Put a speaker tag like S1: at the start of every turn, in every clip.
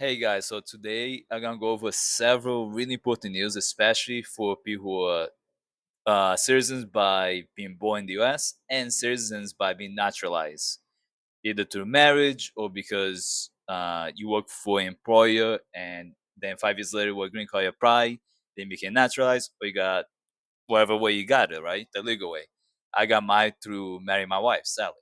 S1: Hey guys, so today I'm gonna go over several really important news, especially for people who are citizens by being born in the US and citizens by being naturalized, either through marriage or because you work for an employer and then 5 years later, what green card you apply, then became naturalized, or you got whatever way you got it, right? The legal way. I got mine through marrying my wife, Sally.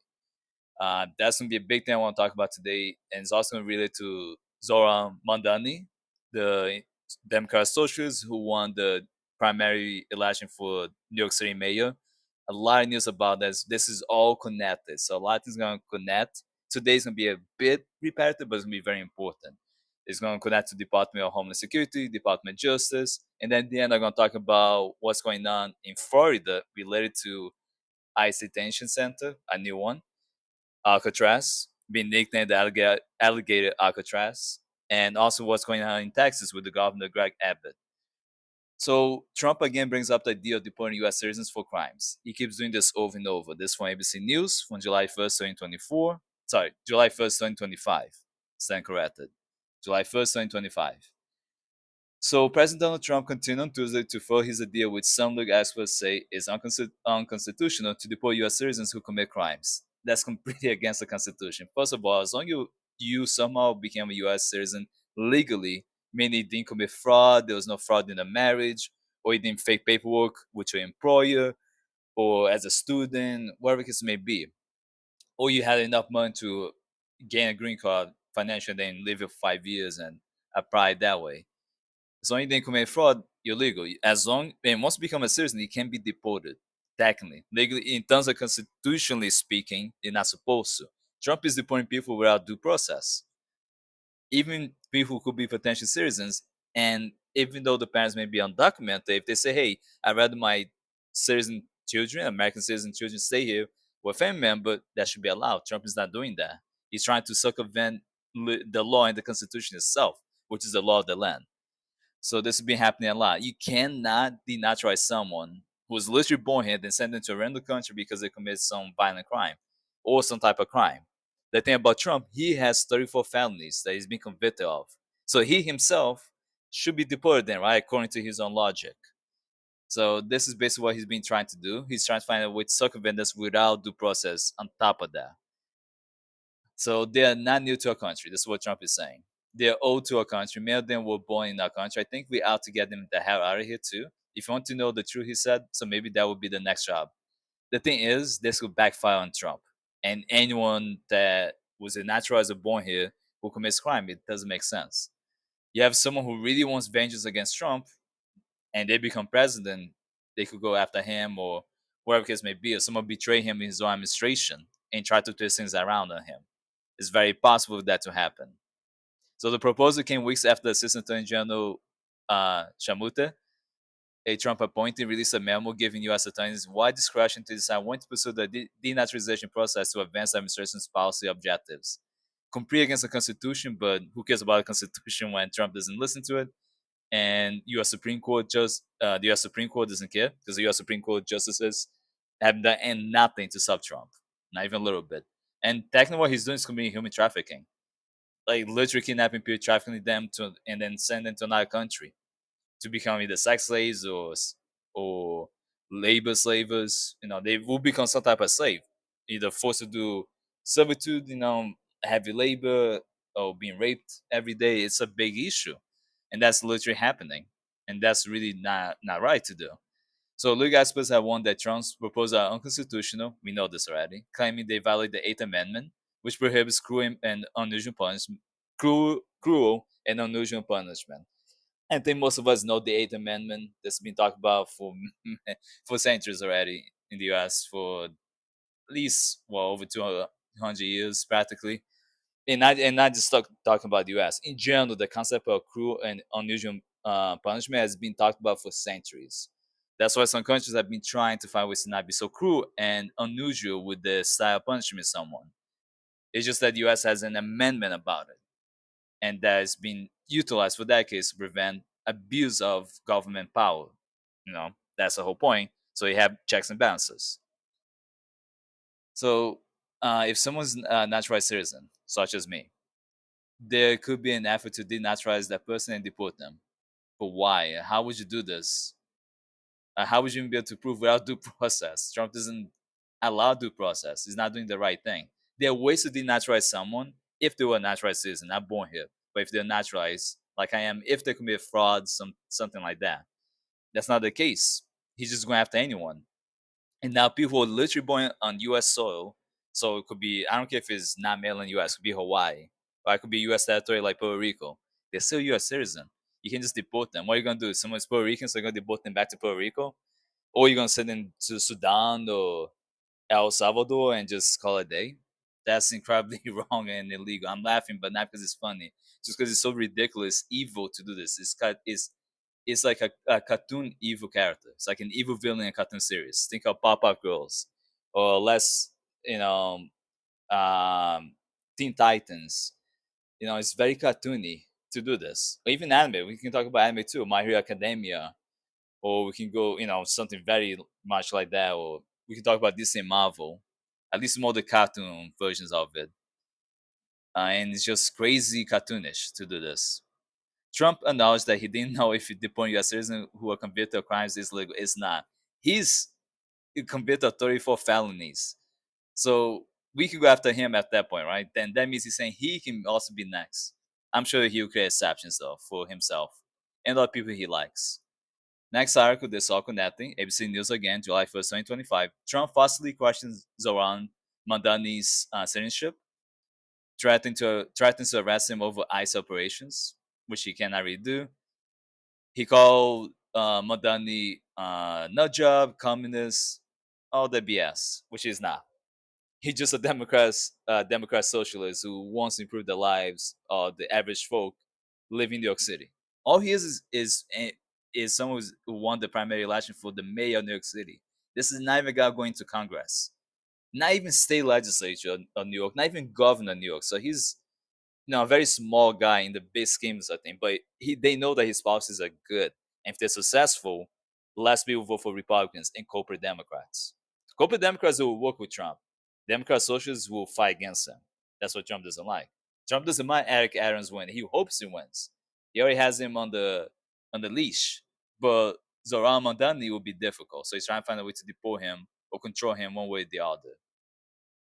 S1: That's gonna be a big thing I want to talk about today, and it's also related to Zohran Mamdani, the Democrat socialist who won the primary election for New York City mayor. A lot of news about this. This is all connected, so a lot of things gonna connect. Today's gonna be a bit repetitive, but it's gonna be very important. It's gonna connect to Department of Homeland Security, Department of Justice, and then at the end I'm gonna talk about what's going on in Florida related to ICE detention center, a new one Alcatraz, being nicknamed the Alligator Alcatraz, and also what's going on in Texas with the Governor Greg Abbott. So Trump again brings up the idea of deporting U.S. citizens for crimes. He keeps doing this over and over. This from ABC News from July 1st, 2024. Sorry, July 1st, 2025. Stand corrected. July 1st, 2025. So President Donald Trump continued on Tuesday to fill his idea, which some legal experts say is unconstitutional, to deport U.S. citizens who commit crimes. That's completely against the Constitution. First of all, as long as you somehow became a U.S. citizen legally, meaning you didn't commit fraud, there was no fraud in the marriage, or you didn't fake paperwork with your employer, or as a student, whatever the case may be, or you had enough money to gain a green card financially, then live here for 5 years and apply it that way, as long as you didn't commit fraud, you're legal. As long and once you become a citizen, you can be deported. Technically, legally, in terms of constitutionally speaking, you're not supposed to. Trump is deporting people without due process, even people who could be potential citizens. And even though the parents may be undocumented, if they say, "Hey, I'd rather my citizen children, American citizen children, stay here with a family member," that should be allowed. Trump is not doing that. He's trying to circumvent the law and the Constitution itself, which is the law of the land. So this has been happening a lot. You cannot denaturalize someone who was literally born here, then sent into a random country because they committed some violent crime or some type of crime. The thing about Trump, he has 34 felonies that he's been convicted of. So he himself should be deported then, right? According to his own logic. So this is basically what he's been trying to do. He's trying to find a way to circumvent this without due process on top of that. So they are not new to our country. This is what Trump is saying. They're old to our country. Many of them were born in our country. I think we ought to get them the hell out of here too. If you want to know the truth, he said, so maybe that would be the next job. The thing is, this would backfire on Trump and anyone that was a naturalizer born here who commits crime. It doesn't make sense. You have someone who really wants vengeance against Trump, and they become president. They could go after him or whatever case may be, or someone betray him in his own administration and try to twist things around on him. It's very possible for that to happen. So the proposal came weeks after Assistant Attorney General Shamute, a Trump appointee, released a memo giving U.S. attorneys wide discretion to decide when to pursue the denaturalization process to advance the administration's policy objectives. Complete against the Constitution, but who cares about the Constitution when Trump doesn't listen to it? And U.S. Supreme Court the U.S. Supreme Court doesn't care because the U.S. Supreme Court justices have done nothing to stop Trump, not even a little bit. And technically, what he's doing is committing human trafficking, like literally kidnapping people, trafficking them to, and then send them to another country to become either sex slaves or labor slavers. You know, they will become some type of slave, either forced to do servitude, heavy labor, or being raped every day. It's a big issue, and that's literally happening, and that's really not right to do. So legal experts have warned that Trump's proposals are unconstitutional. We know this already, claiming they violate the Eighth Amendment, which prohibits cruel and unusual punishment. I think most of us know the Eighth Amendment that's been talked about for for centuries already in the U.S. for at least over 200 years, practically. And not just talking about the U.S. In general, the concept of cruel and unusual punishment has been talked about for centuries. That's why some countries have been trying to find ways to not be so cruel and unusual with the style of punishment someone. It's just that the U.S. has an amendment about it, and that has been utilized for decades to prevent abuse of government power. That's the whole point. So you have checks and balances. So if someone's a naturalized citizen, such as me, there could be an effort to denaturalize that person and deport them. But why? How would you do this? How would you even be able to prove without due process? Trump doesn't allow due process. He's not doing the right thing. There are ways to denaturalize someone if they were a naturalized citizen, not born here. But if they're naturalized, like I am, if they commit fraud, something like that. That's not the case. He's just going after anyone. And now people who are literally born on U.S. soil, so it could be, I don't care if it's not mainland U.S., it could be Hawaii, or it could be U.S. territory like Puerto Rico. They're still U.S. citizen. You can just deport them. What are you gonna do? Someone's Puerto Rican, so you're gonna deport them back to Puerto Rico, or you're gonna send them to Sudan or El Salvador and just call it a day? That's incredibly wrong and illegal. I'm laughing, but not because it's funny, just because it's so ridiculous, evil to do this. It's like a cartoon evil character. It's like an evil villain in a cartoon series. Think of Pop Up Girls, or less, you know, um, Teen Titans. It's very cartoony to do this. Or even anime. We can talk about anime too. My Hero Academia, or we can go, something very much like that. Or we can talk about Disney and Marvel, at least more the cartoon versions of it. And it's just crazy cartoonish to do this. Trump announced that he didn't know if deporting U.S. citizens who are convicted of crimes is legal. It's not. He's convicted of 34 felonies. So we could go after him at that point, right? Then that means he's saying he can also be next. I'm sure he'll create exceptions, though, for himself and other people he likes. Next article, this all connecting. ABC News again, July 1st, 2025. Trump falsely questions Zohran Mamdani's citizenship, threatens to arrest him over ICE operations, which he cannot really do. He called Madani nut job, communist, all the BS, which is not. He's just a Democrat socialist who wants to improve the lives of the average folk living in New York City. All he is someone who won the primary election for the mayor of New York City. This is not even guy going to Congress, not even state legislature of New York, not even governor of New York. So he's a very small guy in the big schemes of things, but they know that his policies are good. And if they're successful, less people vote for Republicans and corporate Democrats. Corporate Democrats will work with Trump. Democrat socialists will fight against him. That's what Trump doesn't like. Trump doesn't mind Eric Adams win. He hopes he wins. He already has him on the leash. But Zohran Mamdani will be difficult. So he's trying to find a way to deport him or control him one way or the other.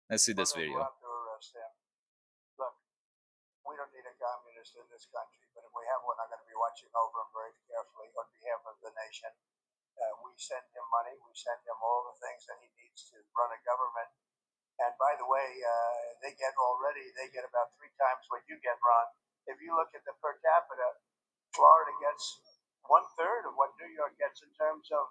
S1: Let's see this video.
S2: Look, we don't need a communist in this country, but if we have one, I'm going to be watching over him very carefully on behalf of the nation. We send him money. We send him all the things that he needs to run a government. And by the way, they get about 3 times what you get, Ron. If you look at the per capita, Florida gets 1/3 of what New York gets in terms of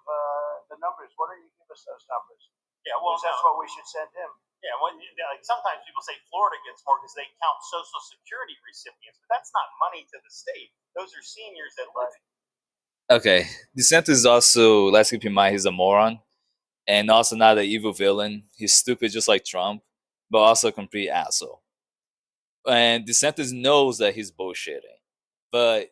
S2: the numbers. Why don't you give us those numbers? Yeah, well, that's what we should send him. Yeah, well, like sometimes people say Florida gets more because they count Social Security recipients, but that's not money to the state. Those are seniors that live.
S1: Okay, DeSantis is also, let's keep in mind, he's a moron and also not an evil villain. He's stupid just like Trump, but also a complete asshole. And DeSantis knows that he's bullshitting, but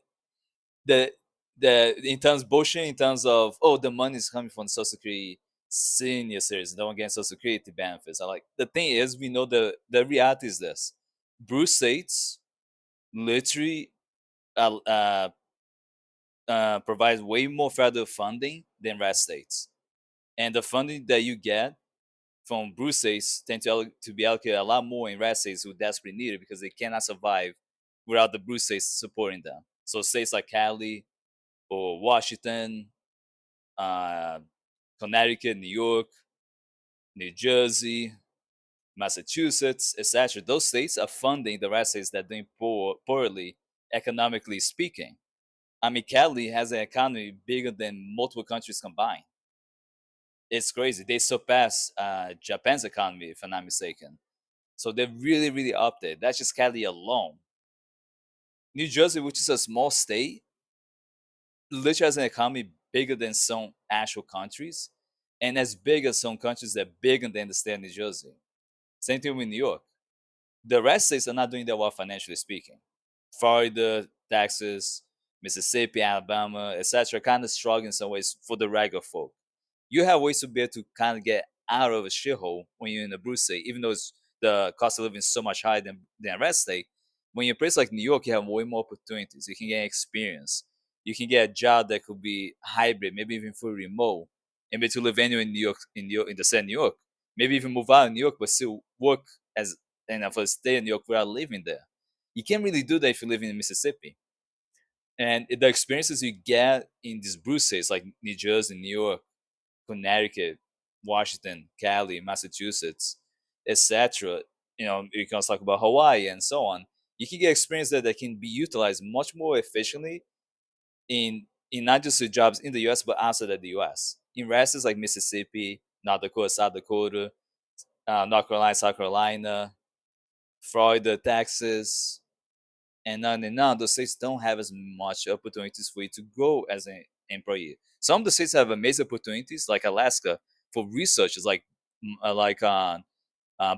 S1: the in terms of bullshit, in terms of the money is coming from Social Security senior citizens, don't get Social Security benefits. I like the thing is we know the reality is this: Bruce states literally uh, uh, provides way more federal funding than red states, and the funding that you get from blue states tend to be allocated a lot more in red states who desperately need it because they cannot survive without the blue states supporting them. So states like Cali or Washington, uh, Connecticut, New York, New Jersey, Massachusetts, etc. Those states are funding the red states that are doing poorly economically speaking. I mean, Cali has an economy bigger than multiple countries combined. It's crazy. They surpass Japan's economy, if I'm not mistaken. So they're really, really up there. That's just Cali alone. New Jersey, which is a small state, literally has an economy bigger than some actual countries, and as big as some countries that are bigger than the state of New Jersey. Same thing with New York. The rest states are not doing that well financially speaking. Florida, Texas, Mississippi, Alabama, etc., kind of struggling in some ways for the regular folk. You have ways to be able to kind of get out of a shithole when you're in a blue state, even though the cost of living is so much higher than a red state. When you're a place like New York, you have way more opportunities. You can get experience. You can get a job that could be hybrid, maybe even fully remote, and be to live anywhere in New York, in the state of New York. Maybe even move out of New York, but still work as and for stay in New York without living there. You can't really do that if you live in Mississippi. And the experiences you get in these blue states like New Jersey, New York, Connecticut, Washington, Cali, Massachusetts, etc. You can also talk about Hawaii and so on. You can get experience there that can be utilized much more efficiently in not just the jobs in the U.S. but outside of the U.S. In races like Mississippi, North Dakota, South Dakota, North Carolina, South Carolina, Florida, Texas, and on and on, those states don't have as much opportunities for you to grow as an employee. Some of the states have amazing opportunities, like Alaska, for researchers,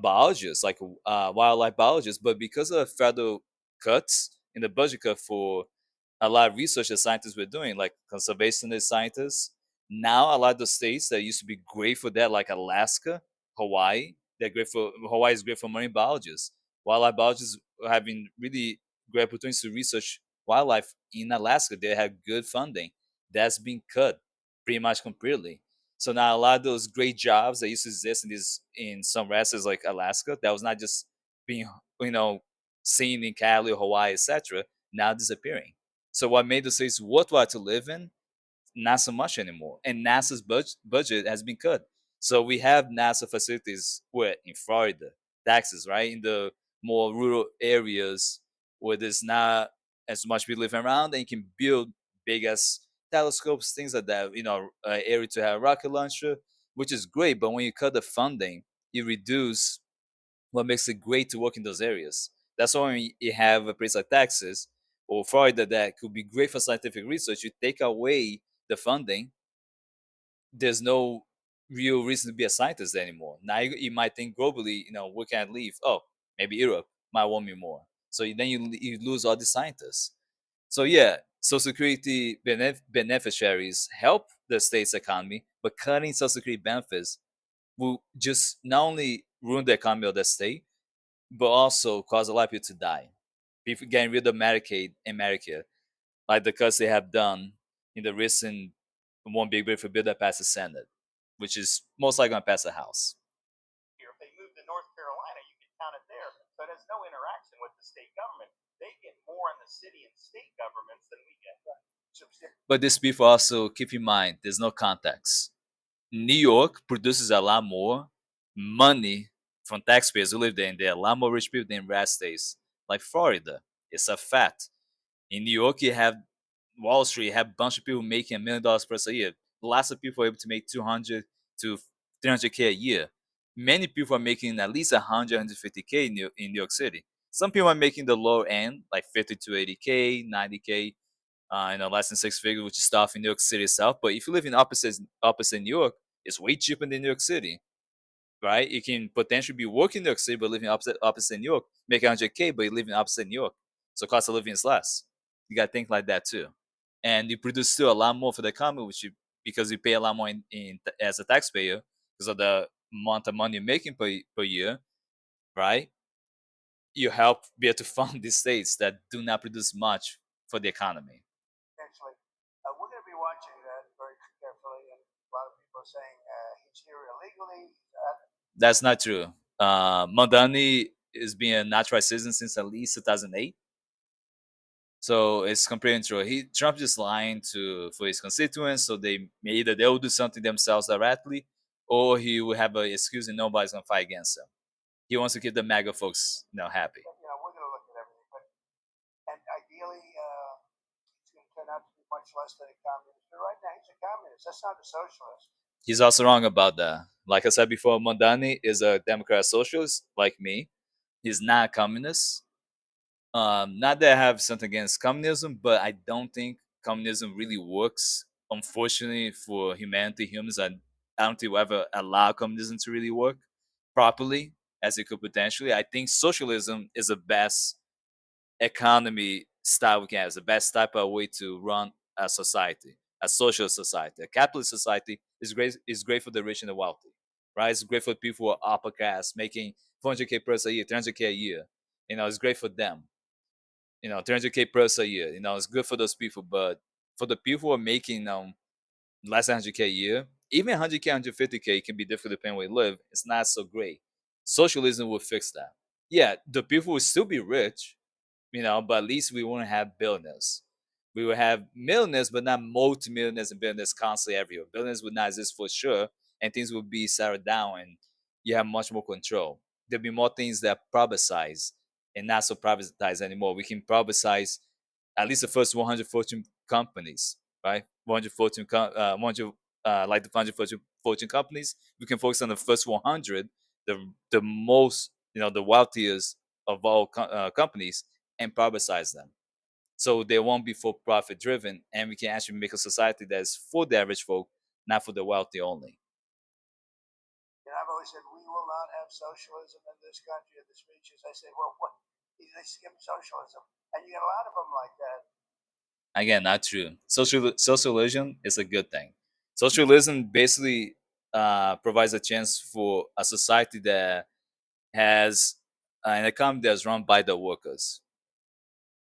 S1: biologists, like wildlife biologists. But because of federal cuts in the budget cut for a lot of research that scientists were doing, like conservationist scientists, now a lot of the states that used to be great for that, like Alaska, Hawaii, Hawaii is great for marine biologists. Wildlife biologists are having really great opportunities to research wildlife in Alaska. They have good funding. That's been cut pretty much completely. So now a lot of those great jobs that used to exist in some races like Alaska, that was not just being you know seen in Cali or Hawaii, etc., now disappearing. So what made the states worthwhile to live in, not so much anymore. And NASA's budget has been cut. So we have NASA facilities where in Florida, Texas, right, in the more rural areas where there's not as much people living around, and you can build big as telescopes, things like that. Area to have a rocket launcher, which is great. But when you cut the funding, you reduce what makes it great to work in those areas. That's why when you have a place like Texas or Florida that could be great for scientific research, you take away the funding, there's no real reason to be a scientist anymore. Now you might think globally, where can I leave? Oh, maybe Europe might want me more. So then you lose all the scientists. So yeah, Social Security beneficiaries help the state's economy, but cutting Social Security benefits will just not only ruin the economy of the state, but also cause a lot of people to die. People getting rid of Medicaid and Medicare, like the cuts they have done in the recent one big beautiful bill that passed the Senate, which is most likely going to pass the House.
S2: Here, if they move to North Carolina, you can count it there. So it has no interaction with the state government. They get more in the city and state governments than we get.
S1: But these people also keep in mind there's no context. New York produces a lot more money from taxpayers who live there, and there are a lot more rich people than red states like Florida. It's a fact. In New York, you have Wall Street, you have a bunch of people making $1 million plus a year. Lots of people are able to make 200 to 300K a year. Many people are making at least 100, 150K in New York City. Some people are making the low end, like 50 to 80K, 90K, less than six figures, which is stuff in New York City itself. But if you live in opposite New York, it's way cheaper than New York City, right? You can potentially be working in New York City but living opposite New York, make 100K, but you live in opposite New York, so cost of living is less. You got to think like that too, and you produce still a lot more for the economy, because you pay a lot more as a taxpayer because of the amount of money you're making per year, right? You help be able to fund these states that do not produce much for the economy.
S2: Potentially, we're going to be watching that very carefully. And a lot of people are saying he's here illegally.
S1: That's not true. Mamdani is being a naturalized citizen since at least 2008. So it's completely true. Trump just lying to for his constituents, so either they'll do something themselves directly, or he will have an excuse and nobody's gonna fight against him. He wants to keep the MAGA folks, happy.
S2: We're going to look at everything, and ideally, it's going to turn out to be much less than a communist. But right now, he's a communist. That's not a socialist.
S1: He's also wrong about that. Like I said before, Mondani is a Democrat socialist like me. He's not a communist. Not that I have something against communism, but I don't think communism really works. Unfortunately for humanity, I don't think we ever allow communism to really work properly as it could potentially. I think socialism is the best economy style we can have. It's the best type of way to run a society, a social society. A capitalist society is great for the rich and the wealthy, right? It's great for people who are upper class, making 400K plus a year, 300K a year. It's great for them. 300K plus a year. It's good for those people, but for the people who are making less than 100K a year, even 100K, 150K can be difficult depending where you live. It's not so great. Socialism will fix that. Yeah, the people will still be rich, but at least we won't have billionaires. We will have millionaires, but not multi-millionaires and billionaires constantly everywhere. Billionaires would not exist for sure, and things will be settled down, and you have much more control. There'll be more things that privatize and not so privatized anymore. We can privatize at least the first 100 Fortune companies, right? 100 Fortune, 100, like the 100 Fortune companies. We can focus on the first 100, the most, the wealthiest of all companies, and privatize them. So they won't be for profit driven, and we can actually make a society that is for the average folk, not for the wealthy only.
S2: And I've always said, we will not have socialism in this country. In the speeches, I say, well, what? They skip socialism. And you get a lot of them like that.
S1: Again, not true. Socialism is a good thing. Socialism basically provides a chance for a society that has an economy that's run by the workers.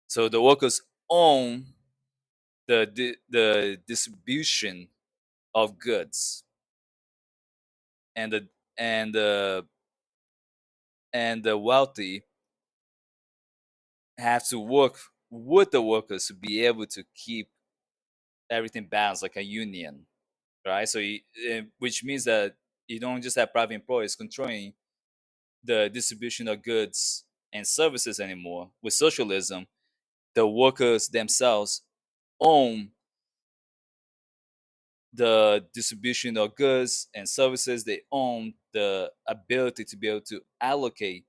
S1: So the workers own the distribution of goods, and and the the wealthy have to work with the workers to be able to keep everything balanced like a union, right? So which means that you don't just have private employees controlling the distribution of goods and services anymore. With socialism, the workers themselves own the distribution of goods and services. They own the ability to be able to allocate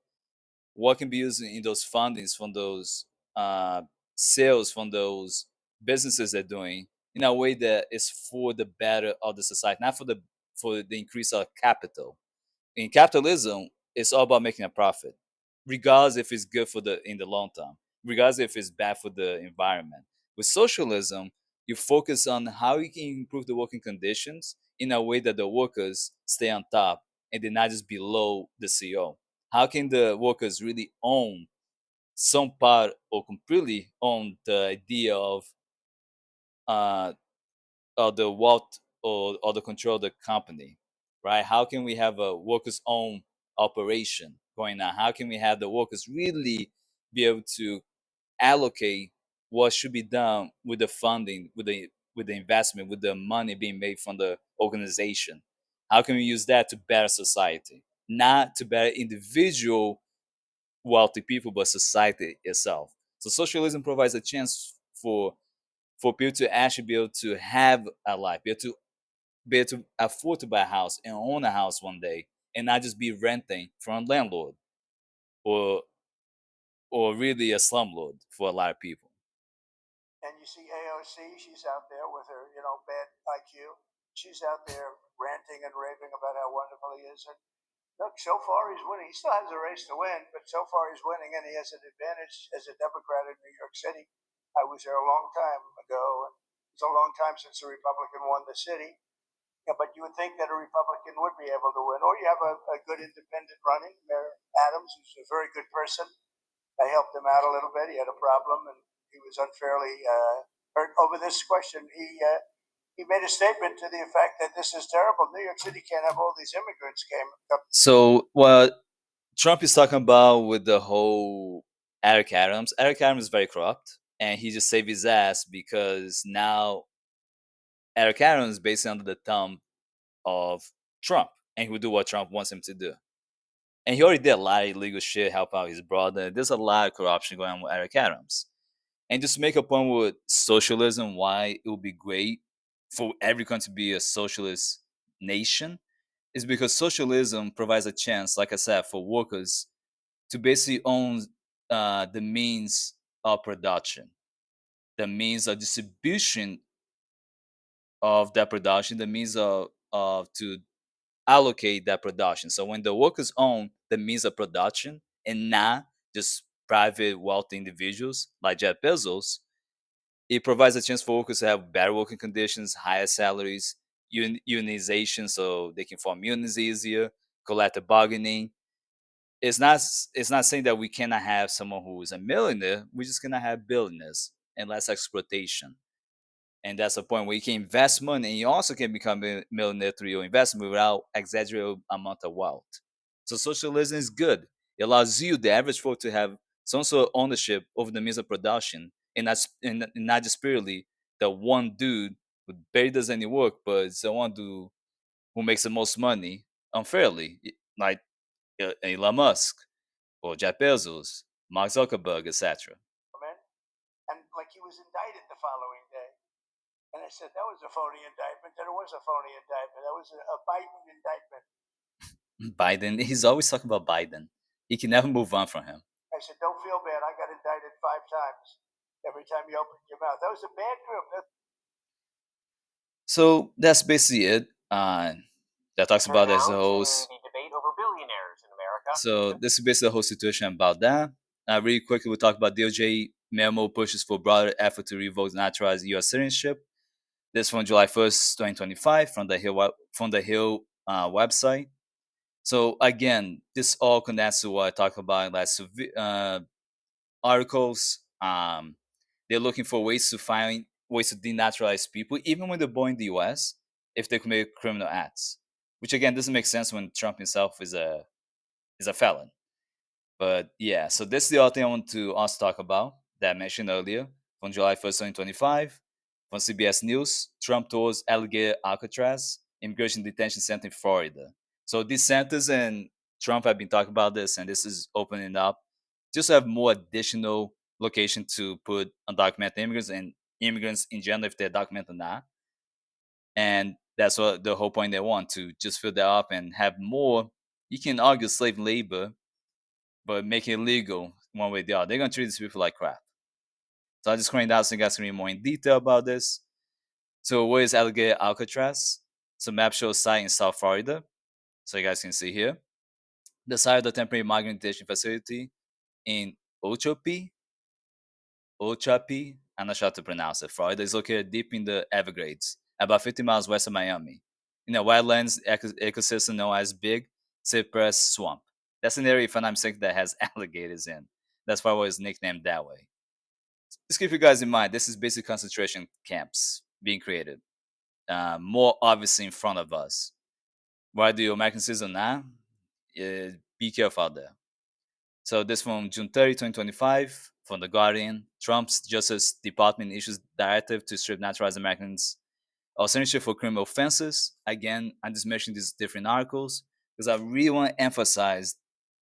S1: what can be used in those fundings from those uh, sales from those businesses they're doing in a way that is for the better of the society, not for the increase of capital. In capitalism, it's all about making a profit, regardless if it's good for the in the long term, regardless if it's bad for the environment. With socialism, you focus on how you can improve the working conditions in a way that the workers stay on top and they're not just below the CEO. How can the workers really own some part or completely own the idea uh, of the wealth or the control of the company, right? How can we have a workers' own operation going on? How can we have the workers really be able to allocate what should be done with the funding, with the investment, with the money being made from the organization? How can we use that to better society, not to better individual wealthy people, but society itself? So socialism provides a chance for people to actually be able to have a life, be able to afford to buy a house and own a house one day, and not just be renting from a landlord or really a slumlord for a lot of people.
S2: And you see AOC, she's out there with her, bad IQ. She's out there ranting and raving about how wonderful he is. And look, so far he's winning. He still has a race to win, but so far he's winning, and he has an advantage as a Democrat in New York City. I was there a long time ago, and it's a long time since a Republican won the city. Yeah, but you would think that a Republican would be able to win, or you have a good independent running, Mayor Adams, who's a very good person. I helped him out a little bit. He had a problem, and he was unfairly hurt over this question. He made a statement to the effect that this is terrible. New York City can't have all these immigrants came.
S1: So what Trump is talking about with the whole Eric Adams is very corrupt, and he just saved his ass because now Eric Adams is basically under the thumb of Trump, and he will do what Trump wants him to do. And he already did a lot of illegal shit, help out his brother. There's a lot of corruption going on with Eric Adams. And just to make a point with socialism, why it would be great for every country to be a socialist nation, is because socialism provides a chance, like I said, for workers to basically own the means of production, the means of distribution of that production, the means of to allocate that production. So when the workers own the means of production and not just private wealthy individuals like Jeff Bezos, it provides a chance for workers to have better working conditions, higher salaries, unionization so they can form unions easier, collective bargaining, it's not saying that we cannot have someone who is a millionaire. We just cannot have billionaires and less exploitation. And that's the point where you can invest money and you also can become a millionaire through your investment without exaggerated amount of wealth. So socialism is good. It allows you, the average folk, to have some sort of ownership over the means of production, and not just purely the one dude who barely does any work, but it's the one dude who makes the most money unfairly, like Elon Musk or Jeff Bezos, Mark Zuckerberg, etc.
S2: And like he was indicted the following day. And I said, that was a phony indictment. Then it was a phony indictment. That was a Biden indictment.
S1: Biden, he's always talking about Biden. He can never move on from him.
S2: I said, don't feel bad. I got indicted 5 times every time you open your mouth. That was a bad group.
S1: So that's basically it. That talks about as a whole.
S2: The debate over billionaires in America.
S1: So this is basically the whole situation about that. Really quickly, we'll talk about DOJ memo pushes for broader effort to revoke naturalized U.S. citizenship. This from July 1st, 2025, from the Hill website. So again, this all connects to what I talked about in last articles. They're looking for ways to find ways to denaturalize people, even when they're born in the U.S. if they commit criminal acts. Which again doesn't make sense when Trump himself is a felon. But yeah, so this is the other thing I want to also talk about that I mentioned earlier from July 1st, 2025, from CBS News. Trump tours Alligator Alcatraz, immigration detention center in Florida. So DeSantis and Trump have been talking about this, and this is opening up just to have more additional location to put undocumented immigrants and immigrants in general if they're documented or not. And that's what the whole point they want to just fill that up and have more. You can argue slave labor but make it legal one way or the other. They're gonna treat these people like crap. So I just screened out so you guys can read more in detail about this. So where is Alligator Alcatraz? So map shows site in South Florida. So you guys can see here. The site of the temporary migrant detention facility in Ochoape. Ochapi, I'm not sure how to pronounce it. Florida is located deep in the Everglades, about 50 miles west of Miami, in a wetlands ecosystem known as Big Cypress Swamp. That's an area, if I'm not mistaken, that has alligators in. That's why it was nicknamed that way. Just keep you guys in mind, this is basic concentration camps being created, more obviously in front of us. Whether you're American citizen or not, be careful out there. So this from June 30, 2025, from The Guardian. Trump's Justice Department issues directive to strip naturalized Americans of citizenship for criminal offenses. Again, I'm just mentioning these different articles because I really want to emphasize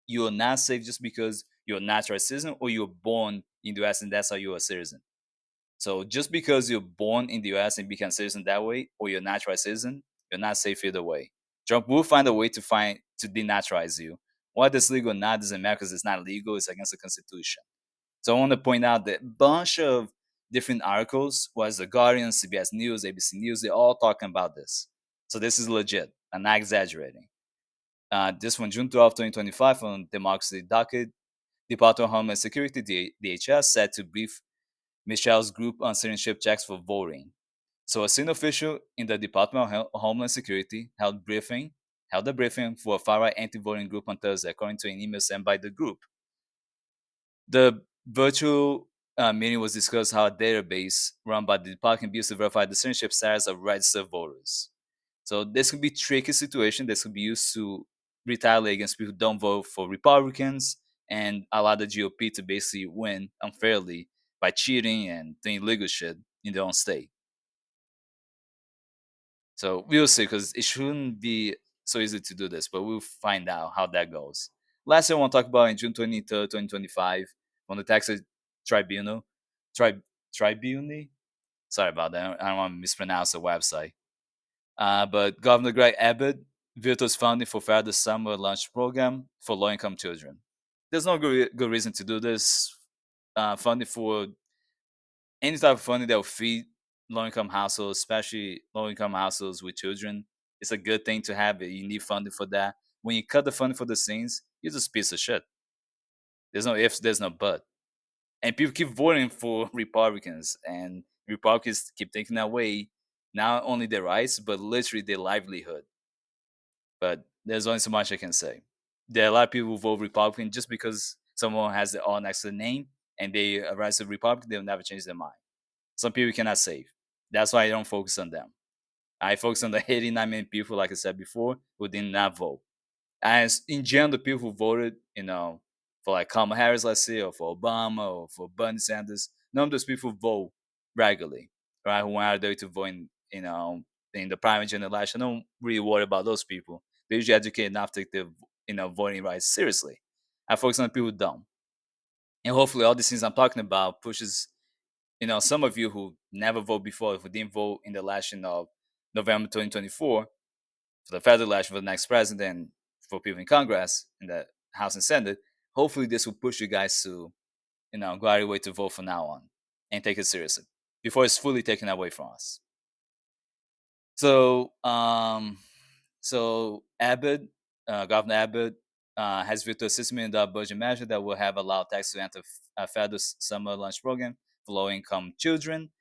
S1: you are not safe just because you're a natural citizen or you're born in the US and that's how you're a citizen. So just because you're born in the US and become a citizen that way, or you're a natural citizen, you're not safe either way. Trump will find a way to denaturalize you. Whether it's legal or not doesn't matter because it's not legal, it's against the Constitution. So I want to point out that a bunch of different articles, was the Guardian, CBS News, ABC News, they're all talking about this. So this is legit. I'm not exaggerating. This one, June 12, 2025, on Democracy Docket, Department of Homeland Security, DHS, said to brief Michelle's group on citizenship checks for voting. So a senior official in the Department of Homeland Security held a briefing for a far-right anti-voting group on Thursday, according to an email sent by the group. The virtual meeting was discussed how a database run by the department can be used to verify the citizenship status of registered voters. So this could be a tricky situation. This could be used to retaliate against people who don't vote for Republicans and allow the GOP to basically win unfairly by cheating and doing illegal shit in their own state. So we'll see, because it shouldn't be so easy to do this, but we'll find out how that goes. Last thing I want to talk about in June 23rd, 2025, on the Texas Tribunal, Tribune. Sorry about that. I don't want to mispronounce the website. But Governor Greg Abbott vetoes funding for federal summer lunch program for low-income children. There's no good reason to do this. Funding for any type of funding that will feed low-income households, especially low-income households with children, it's a good thing to have it. You need funding for that. When you cut the funding for the things, you're just a piece of shit. There's no ifs, there's no but. And people keep voting for Republicans, and Republicans keep taking away not only their rights, but literally their livelihood. But there's only so much I can say. There are a lot of people who vote Republican just because someone has the R next to the name and they rise to Republican, they'll never change their mind. Some people cannot save. That's why I don't focus on them. I focus on the 89 million people, like I said before, who did not vote. And in general, the people who voted, for like Kamala Harris, let's say, or for Obama, or for Bernie Sanders, none of those people vote regularly, right? Who are there to vote in the primary general election. I don't really worry about those people. They're usually educated enough to take the voting rights seriously. I focus on the people who don't. And hopefully all these things I'm talking about pushes, some of you who never voted before, who didn't vote in the election of November 2024, for the federal election for the next president, for people in Congress, in the House and Senate, hopefully this will push you guys to, go out of your way to vote from now on and take it seriously before it's fully taken away from us. So, Abbott, Governor Abbott, has vetoed a $6 million budget measure that will have allowed tax to enter a federal summer lunch program for low-income children.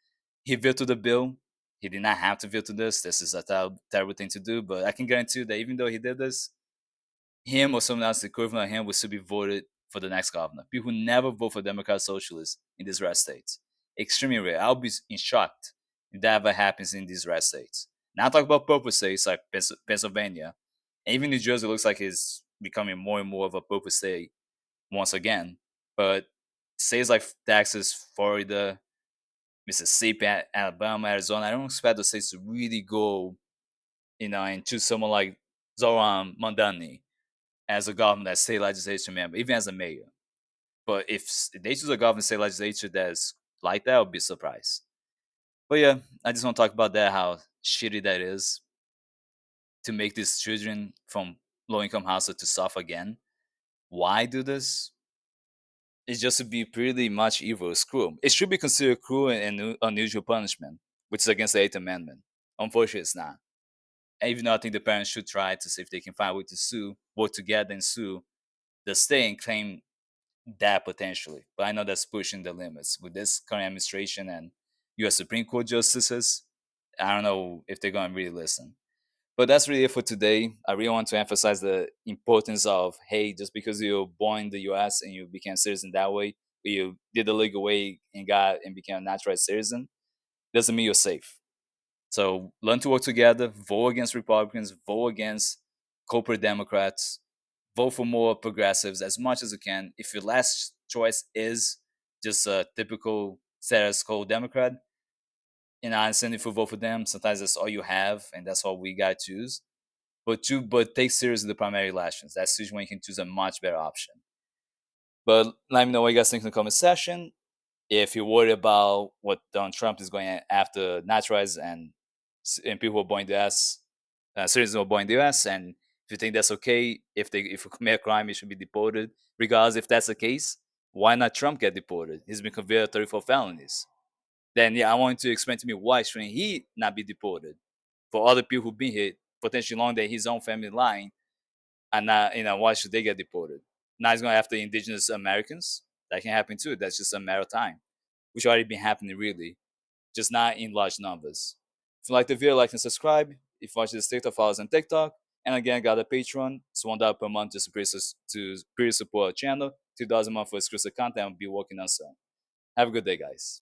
S1: He vetoed the bill. He did not have to veto this. This is a terrible thing to do, but I can guarantee you that even though he did this, him or someone else equivalent of him will still be voted for the next governor. People who never vote for Democrat socialists in these red states. Extremely rare. I'll be in shocked if that ever happens in these red states. Now talk about purple states like Pennsylvania. And even New Jersey looks like it's becoming more and more of a purple state once again. But states like Texas, Florida, Mississippi, Alabama, Arizona, I don't expect those states to really go, and choose someone like Zohran Mamdani as a governor, that state legislature member, even as a mayor. But if they choose a governor state legislature that's like that, I would be surprised. But yeah, I just want to talk about that, how shitty that is to make these children from low income households to suffer again. Why do this? It's just to be pretty much evil. It's cruel. It should be considered cruel and unusual punishment, which is against the Eighth Amendment. Unfortunately, it's not. And even though I think the parents should try to see if they can find a way to sue, work together and sue the state and claim that potentially. But I know that's pushing the limits with this current administration and U.S. Supreme Court justices. I don't know if they're going to really listen. But that's really it for today. I really want to emphasize the importance of, hey, just because you were born in the U.S. and you became a citizen that way, you did the legal way and got and became a naturalized citizen, doesn't mean you're safe. So learn to work together, vote against Republicans, vote against corporate Democrats, vote for more progressives as much as you can. If your last choice is just a typical status quo Democrat, I understand if you vote for them, sometimes that's all you have, and that's all we got to choose. But take seriously the primary elections. That's usually when you can choose a much better option. But let me know what you guys think in the comment section. If you're worried about what Donald Trump is going after naturalized and people who are born in the U.S., citizens who are born in the U.S., and if you think that's okay, if you commit a crime, you should be deported. Regardless, if that's the case, why not Trump get deported? He's been convicted of 34 felonies. Then yeah, I want you to explain to me why shouldn't he not be deported for other people who've been here potentially longer than his own family line, and not, why should they get deported? Now he's going after indigenous Americans. That can happen too. That's just a matter of time, which already been happening really, just not in large numbers. If you like the video, like and subscribe. If you watch this TikTok, follow us on TikTok. And again, got a Patreon. It's $1 per month just to support our channel. $2 a month for exclusive content I'll be working on soon. Have a good day, guys.